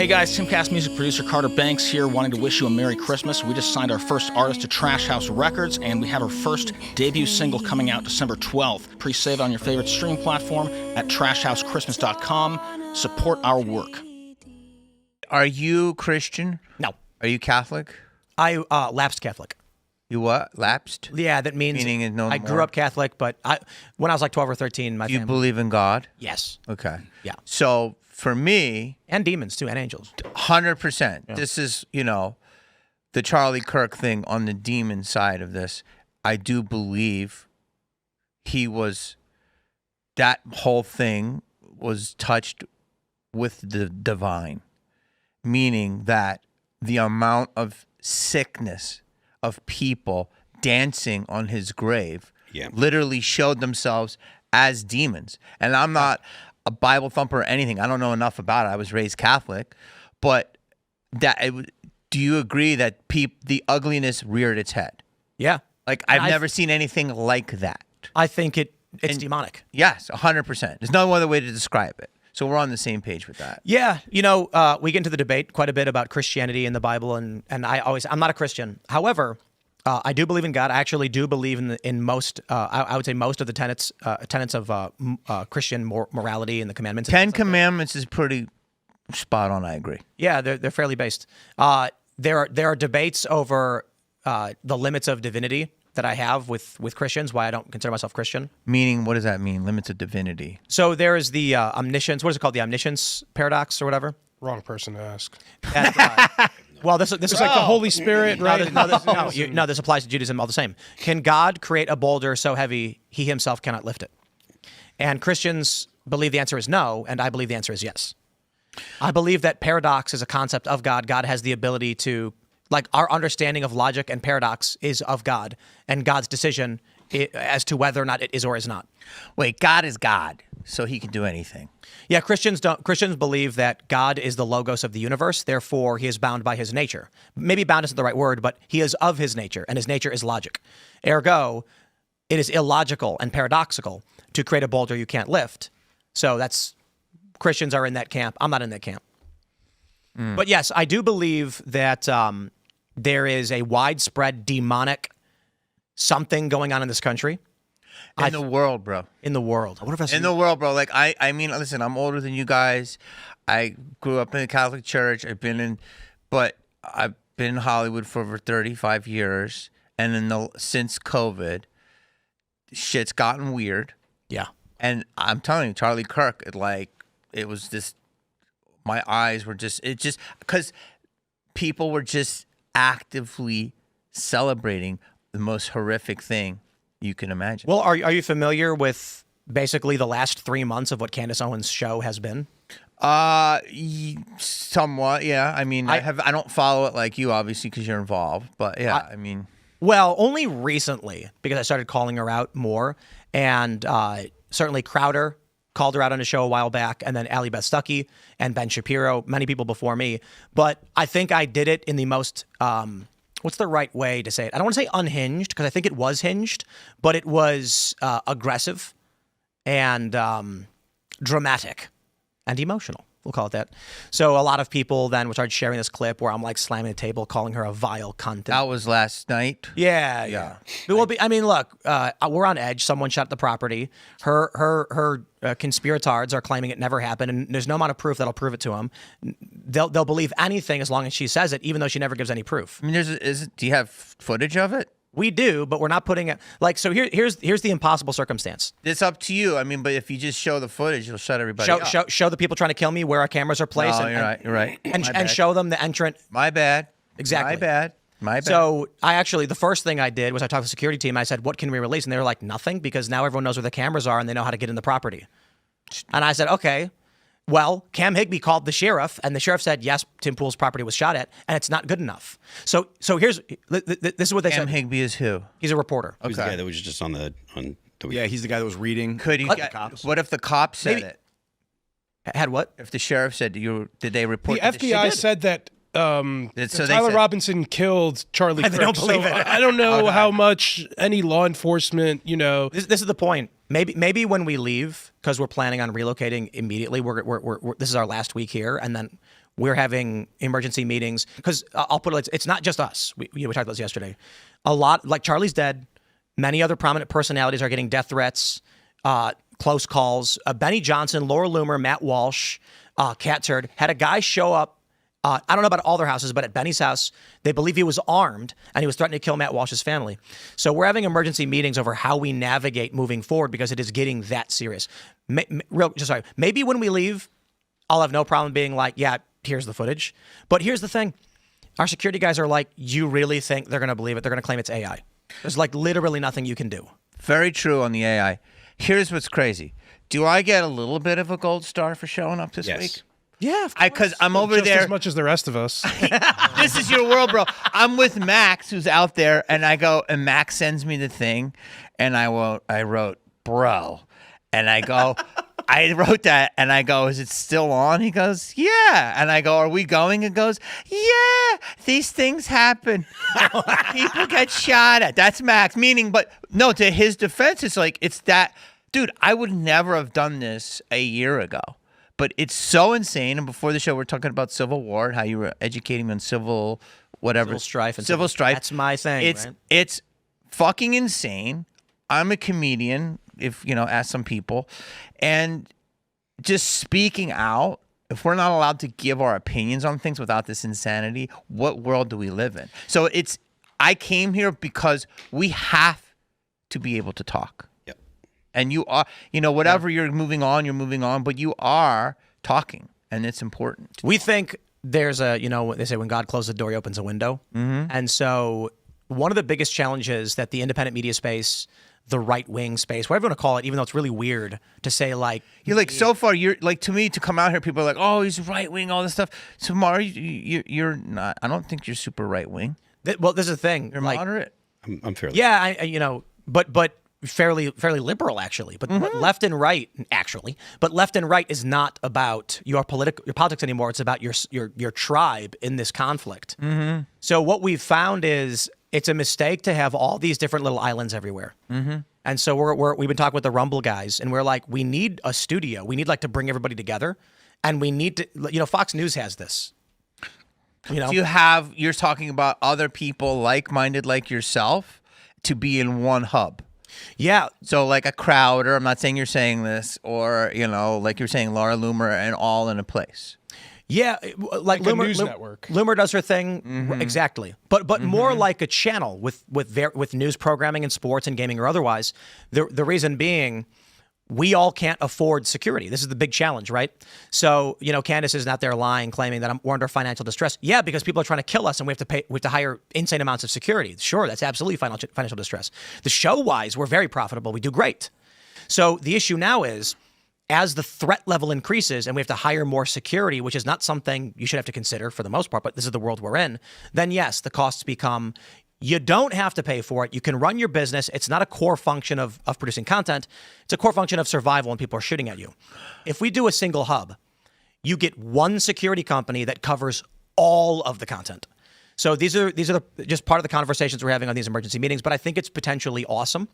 Hey guys, Timcast music producer Carter Banks here, wanting to wish you a Merry Christmas. We just signed our first artist to Trash House Records, and we have our first debut single coming out December 12th. Pre-save it on your favorite stream platform at trashhousechristmas.com. Support our work. Are you Christian? No. Are you Catholic? I lapsed Catholic. You what? Lapsed? Yeah, that means Meaning no I more? grew up Catholic, but when I was like 12 or 13, my Do you family... believe in God? Yes. Okay. Yeah. So for me, And demons, too, and angels. 100%. Yeah. This is, the Charlie Kirk thing on the demon side of this. I do believe that whole thing was touched with the divine, meaning that the amount of sickness of people dancing on his grave literally showed themselves as demons. And I'm not a Bible thumper or anything. I don't know enough about it. I was raised Catholic. But do you agree that the ugliness reared its head? Yeah. Like, I've never seen anything like that. I think it's demonic. Yes, 100%. There's no other way to describe it. So we're on the same page with that. Yeah, we get into the debate quite a bit about Christianity in the Bible, and I'm not a Christian. However, I do believe in God. I actually do believe in most. I would say most of the tenets of Christian morality and the commandments. Ten Commandments is pretty spot on. I agree. Yeah, they're fairly based. There are debates over the limits of divinity that I have with Christians, why I don't consider myself Christian. Meaning, what does that mean? Limits of divinity. So there is the omniscience. What is it called? The omniscience paradox or whatever. Wrong person to ask. And, well, this is It's like the Holy Spirit, right? No, this applies to Judaism all the same. Can God create a boulder so heavy he himself cannot lift it? And Christians believe the answer is no, and I believe the answer is yes. I believe that paradox is a concept of God. God has the ability to, like, our understanding of logic and paradox is of God, and God's decision as to whether or not it is or is not. Wait, God is God, so he can do anything. Yeah, Christians believe that God is the logos of the universe, therefore he is bound by his nature. Maybe bound isn't the right word, but he is of his nature, and his nature is logic. Ergo, it is illogical and paradoxical to create a boulder you can't lift. So Christians are in that camp. I'm not in that camp. But yes, I do believe that there is a widespread demonic something going on in this country. In the world, bro. In the world. I wonder if that's in the world, bro. Like, I mean, listen, I'm older than you guys. I grew up in the Catholic Church. I've been in Hollywood for over 35 years. And since COVID, shit's gotten weird. Yeah. And I'm telling you, Charlie Kirk, it was this, my eyes were because people were just actively celebrating the most horrific thing you can imagine. Well, are you familiar with basically the last 3 months of what Candace Owens' show has been? Somewhat, yeah. I mean, I don't follow it like you, obviously, because you're involved. But yeah, I mean, well, only recently because I started calling her out more, and certainly Crowder called her out on a show a while back, and then Allie Beth Stuckey and Ben Shapiro, many people before me. But I think I did it in the most what's the right way to say it? I don't want to say unhinged, because I think it was hinged, but it was aggressive and dramatic and emotional. We'll call it that. So a lot of people then started sharing this clip where I'm like slamming the table, calling her a vile cunt. That was last night. Yeah. Look, we're on edge. Someone shot the property. Her conspirators are claiming it never happened, and there's no amount of proof that'll prove it to them. They'll believe anything as long as she says it, even though she never gives any proof. I mean, do you have footage of it? We do, but we're not putting it so. Here's the impossible circumstance. It's up to you. I mean, but if you just show the footage, you'll shut everybody up. Show the people trying to kill me where our cameras are placed. Oh, you're right. And show them the entrant. My bad. Exactly. My bad. So the first thing I did was I talked to the security team. I said, "What can we release?" And they were like, "Nothing," because now everyone knows where the cameras are and they know how to get in the property. And I said, "Okay." Well, Cam Higbee called the sheriff, and the sheriff said, yes, Tim Pool's property was shot at, and it's not good enough. So this is what they said. Cam Higbee is who? He's a reporter. Who's the guy that was just on the Yeah, he's the guy that was reading. What if the cops said it? Had what? If the sheriff said, did they report the FBI said that Tyler Robinson killed Charlie Kirk. They don't believe it. I don't know how much any law enforcement, This is the point. Maybe when we leave, because we're planning on relocating immediately, this is our last week here, and then We're having emergency meetings because I'll put it. It's not just us. We talked about this yesterday. A lot, like Charlie's dead. Many other prominent personalities are getting death threats, close calls. Benny Johnson, Laura Loomer, Matt Walsh, Cat Turd had a guy show up. I don't know about all their houses, but at Benny's house, they believe he was armed and he was threatening to kill Matt Walsh's family. So we're having emergency meetings over how we navigate moving forward because it is getting that serious. Maybe when we leave, I'll have no problem being like, yeah, here's the footage. But here's the thing. Our security guys are like, you really think they're going to believe it? They're going to claim it's AI. There's like literally nothing you can do. Very true on the AI. Here's what's crazy. Do I get a little bit of a gold star for showing up this week? Yeah, because I'm over just there as much as the rest of us. This is your world, bro. I'm with Max, who's out there, and I go, and Max sends me the thing, and I wrote, bro, and I go, I wrote that, and I go, is it still on? He goes, yeah, and I go, are we going? It goes, yeah, these things happen. People get shot at. That's Max, meaning, but no, to his defense, it's like, it's that, dude, I would never have done this a year ago. But it's so insane. And before the show, we're talking about Civil War, how you were educating me on civil strife. Civil strife. That's my thing. It's fucking insane. I'm a comedian, ask some people. And just speaking out, if we're not allowed to give our opinions on things without this insanity, what world do we live in? So I came here because we have to be able to talk. And you are, whatever you're moving on, but you are talking, and it's important. We think there's they say when God closes a door, he opens a window. Mm-hmm. And so one of the biggest challenges that the independent media space, the right-wing space, whatever you want to call it, even though it's really weird to say you're like, so far, you're like, to me, to come out here, people are like, oh, he's right-wing, all this stuff. So, Mara, you're not, I don't think you're super right-wing. Well, this is the thing. You're moderate. I'm fairly. Yeah, but fairly liberal actually, but left and right is not about your politics anymore. It's about your tribe in this conflict. Mm-hmm. So what we've found is it's a mistake to have all these different little islands everywhere. Mm-hmm. And so we've been talking with the Rumble guys, and we're like, we need a studio. We need to bring everybody together, and we need to. Fox News has this. You're talking about other people like-minded like yourself to be in one hub. Yeah. So like a Crowder, I'm not saying you're saying this, or, like you're saying Laura Loomer, and all in a place. Yeah, like a news network. Loomer does her thing, exactly. But more like a channel with news programming and sports and gaming or otherwise. The reason being, we all can't afford security. This is the big challenge, right? So, Candace is not there lying, claiming that we're under financial distress. Yeah, because people are trying to kill us and we have to hire insane amounts of security. Sure, that's absolutely financial distress. The show-wise, we're very profitable. We do great. So the issue now is, as the threat level increases and we have to hire more security, which is not something you should have to consider for the most part, but this is the world we're in, then yes, the costs become, you don't have to pay for it. You can run your business. It's not a core function of producing content. It's a core function of survival when people are shooting at you. If we do a single hub, you get one security company that covers all of the content. So these are just part of the conversations we're having on these emergency meetings, but I think it's potentially awesome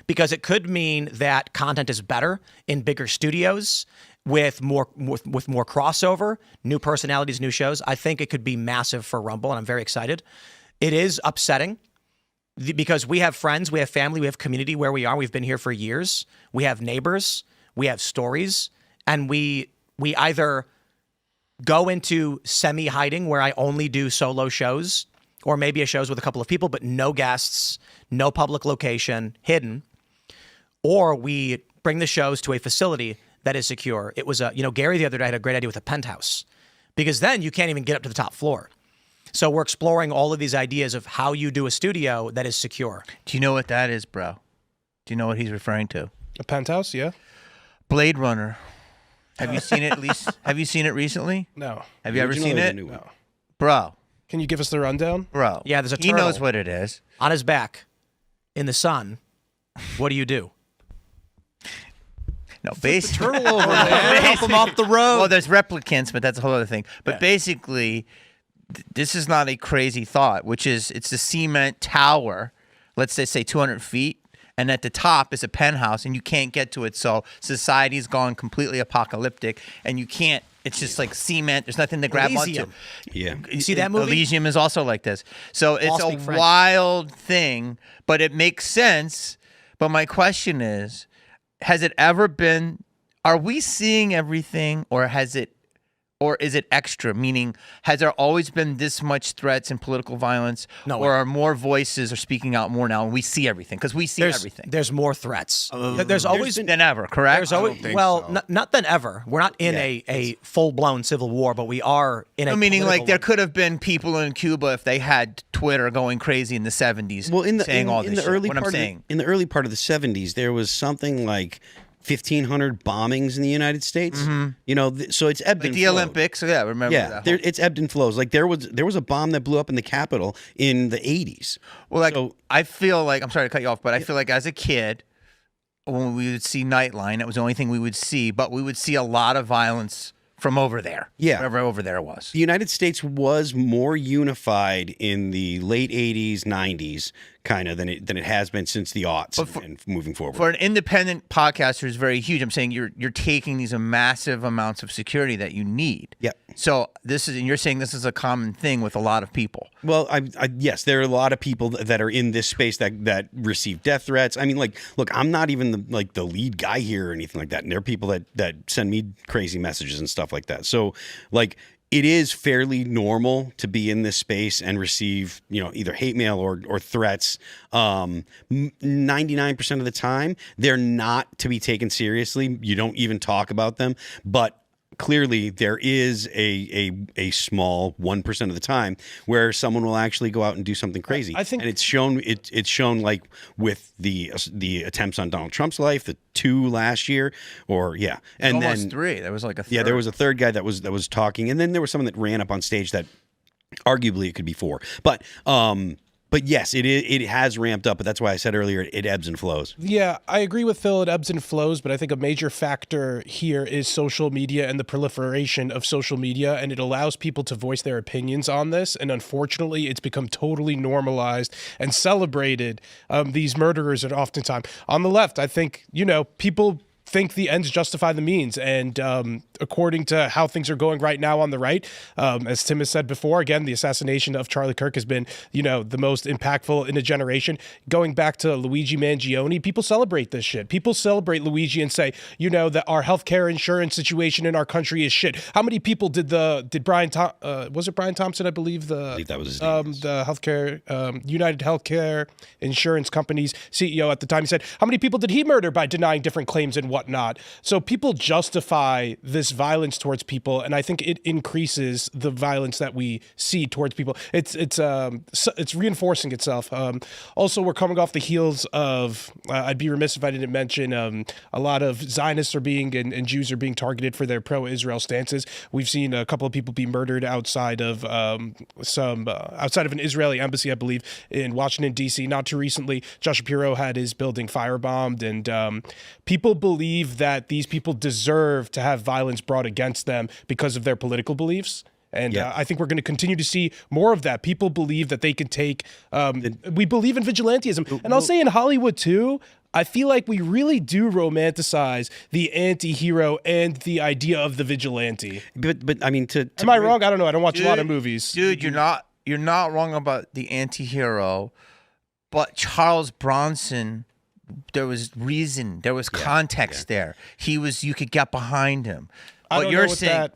because it could mean that content is better in bigger studios with more crossover, new personalities, new shows. I think it could be massive for Rumble, and I'm very excited. It is upsetting because we have friends, we have family, we have community where we are. We've been here for years. We have neighbors, we have stories, and we either go into semi-hiding where I only do solo shows, or maybe a shows with a couple of people, but no guests, no public location, hidden, or we bring the shows to a facility that is secure. It was Gary the other day had a great idea with a penthouse, because then you can't even get up to the top floor. So we're exploring all of these ideas of how you do a studio that is secure. Do you know what that is, bro? Do you know what he's referring to? A penthouse, yeah. Blade Runner. Have you seen it at least? Have you seen it recently? No. Have you ever seen it? No. Bro. Can you give us the rundown? Bro. Yeah, there's a turtle. He knows what it is. On his back, in the sun, what do? No, basically. Turtle over there. Help him off the road. Well, there's replicants, but that's a whole other thing. But basically, this is not a crazy thought, which is it's a cement tower, let's say 200 feet, and at the top is a penthouse, and you can't get to it. So society's gone completely apocalyptic, and you can't. It's just like cement. There's nothing to grab onto. Elysium. Yeah. You see that movie? Elysium is also like this. So it's All a speak French. wild thing, but it makes sense. But my question is, has it ever been, are we seeing everything, or is it extra? Meaning, has there always been this much threats and political violence? No. Or are more voices are speaking out more now and we see everything? Because we see everything. There's more threats. There's always Than ever, correct? There's always think well, so. not than ever. We're not in a full blown civil war, but we are in a. Meaning, like, political there one. could have been people in Cuba if they had Twitter going crazy in the 70s. Well, in the saying all this in the shit. early What part I'm of saying. in the early part of the 70s, there was something like 1,500 bombings in the United States. You know, so it's ebbed Like and the flowed. Olympics, yeah, remember Yeah, that. it's ebbed and flows. Like there was a bomb that blew up in the Capitol in the 80s. Well, like, So- I feel like, I'm sorry to cut you off, but I feel like as a kid, when we would see Nightline, that was the only thing we would see, but we would see a lot of violence from over there. Yeah. Wherever over there was. The United States was more unified in the late 80s, 90s, kind of than it has been since the aughts and moving forward. For an independent podcaster, it's very huge. I'm saying you're taking these massive amounts of security that you need. Yep. So and you're saying this is a common thing with a lot of people. Well, yes, there are a lot of people that are in this space that receive death threats. I mean, like, look, I'm not even the lead guy here or anything like that. And there are people that send me crazy messages and stuff like that. So, like, it is fairly normal to be in this space and receive, either hate mail or threats. 99% of the time, they're not to be taken seriously. You don't even talk about them, but clearly there is a small 1% of the time where someone will actually go out and do something crazy. I think, and it's shown like with the attempts on Donald Trump's life, the 2 last year, and Almost then 3. There was like a third. yeah, there was a third guy that was talking, and then there was someone that ran up on stage that arguably it could be 4, but yes, it has ramped up, but that's why I said earlier it ebbs and flows. Yeah, I agree with Phil. It ebbs and flows, but I think a major factor here is social media and the proliferation of social media, and it allows people to voice their opinions on this. And unfortunately, it's become totally normalized and celebrated. These murderers are oftentimes on the left. I think people think the ends justify the means, and according to how things are going right now on the right, as Tim has said before, again, the assassination of Charlie Kirk has been the most impactful in a generation. Going back to Luigi Mangione, people celebrate this shit. People celebrate Luigi and say that our healthcare insurance situation in our country is shit. How many people did Brian was it Brian Thompson, I believe that was his name. The healthcare United Healthcare Insurance Company's CEO at the time, he said, how many people did he murder by denying different claims and whatnot? So people justify this violence towards people, and I think it increases the violence that we see towards people. It's reinforcing itself. Also, we're coming off the heels of I'd be remiss if I didn't mention a lot of Zionists are being and Jews are being targeted for their pro-Israel stances. We've seen a couple of people be murdered outside of outside of an Israeli embassy, I believe, in Washington D.C. Not too recently, Josh Shapiro had his building firebombed, and people believe that these people deserve to have violence brought against them because of their political beliefs. And I think we're going to continue to see more of that. People believe that they can take we believe in vigilantism. And I'll say in Hollywood too, I feel like we really do romanticize the anti-hero and the idea of the vigilante. But I mean, am I wrong? I don't know. I don't watch a lot of movies. Dude, you're not wrong about the anti-hero, but Charles Bronson, there was reason, there was context there. You could get behind him. I don't know what that.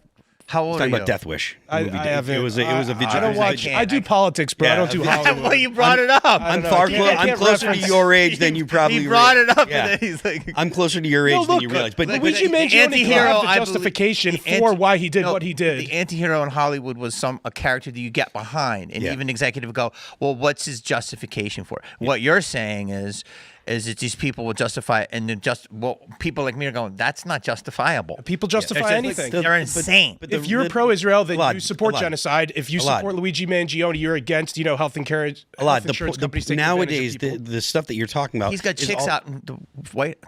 How old are talking you? about Death Wish. I haven't. It was a vigilante. I don't watch. I do politics, bro. I don't do Hollywood. Well, you brought it up. I'm closer to your age than you probably. He brought it up, Yeah. and then he's like, I'm closer to your age than you realize. But Luigi Mangione could have the justification for why he did what he did. The anti-hero in Hollywood was a character that you get behind, and even executive go, well, what's his justification for it? What you're saying is that these people will justify it, and then people like me are going, that's not justifiable. People justify anything. They're insane. But if you're pro-Israel, then Elaad, you support genocide. If you support Luigi Mangione, you're against, health insurance companies taking nowadays, advantage of people. the stuff that you're talking about, He's got chicks out in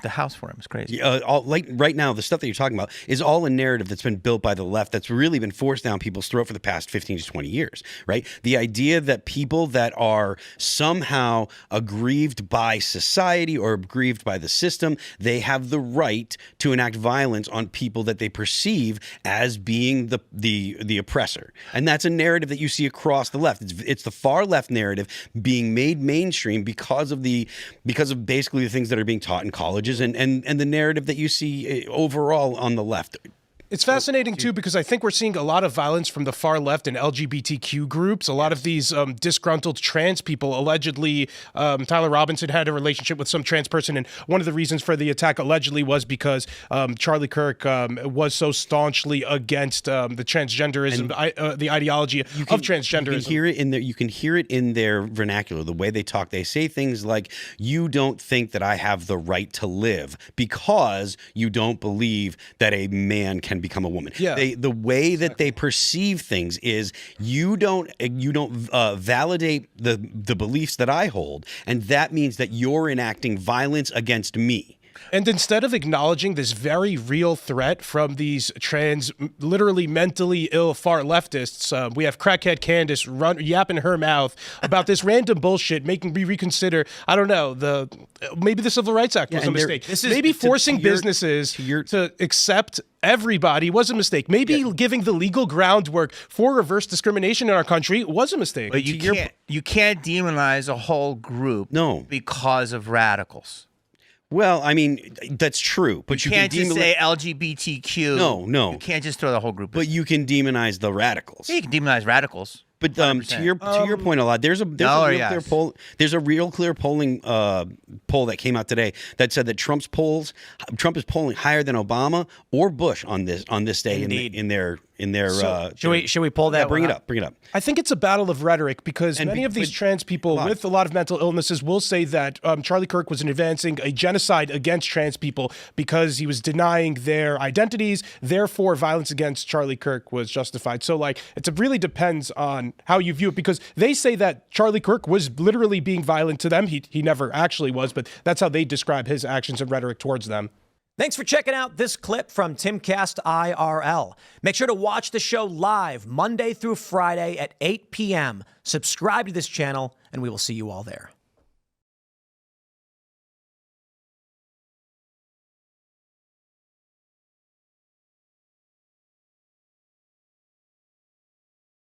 the house for him. It's crazy. Right now, the stuff that you're talking about is all a narrative that's been built by the left that's really been forced down people's throat for the past 15 to 20 years, right? The idea that people that are somehow aggrieved by society society or aggrieved by the system, they have the right to enact violence on people that they perceive as being the oppressor. And that's a narrative that you see across the left. It's the far left narrative being made mainstream because of basically the things that are being taught in colleges and the narrative that you see overall on the left. It's fascinating, too, because I think we're seeing a lot of violence from the far left and LGBTQ groups. A lot of these disgruntled trans people. Allegedly, Tyler Robinson had a relationship with some trans person, and one of the reasons for the attack allegedly was because Charlie Kirk was so staunchly against the transgenderism, the ideology of transgenderism. You can hear it in their vernacular, the way they talk. They say things like, "You don't think that I have the right to live because you don't believe that a man can become a woman." Yeah. The way that they perceive things is you don't validate the beliefs that I hold, and that means that you're enacting violence against me. And instead of acknowledging this very real threat from these trans, literally mentally ill far leftists, we have crackhead Candace yapping her mouth about this random bullshit, making me reconsider, I don't know, maybe the Civil Rights Act was a mistake. Maybe forcing businesses to accept everybody was a mistake. Maybe giving the legal groundwork for reverse discrimination in our country was a mistake. But you can't demonize a whole group because of radicals. Well, I mean, that's true, but you can't just say LGBTQ. No. You can't just throw the whole group in. But you can demonize the radicals. Yeah, you can demonize radicals. But to your point, Elaad, there's a real clear polling poll that came out today that said that Trump is polling higher than Obama or Bush on this day in their. Should we pull that? Yeah, bring it up. I think it's a battle of rhetoric because many of these trans people with a lot of mental illnesses will say that Charlie Kirk was advancing a genocide against trans people because he was denying their identities. Therefore, violence against Charlie Kirk was justified. So, it really depends on how you view it, because they say that Charlie Kirk was literally being violent to them. He never actually was, but that's how they describe his actions and rhetoric towards them. Thanks for checking out this clip from Timcast IRL. Make sure to watch the show live Monday through Friday at 8 p.m. Subscribe to this channel, and we will see you all there.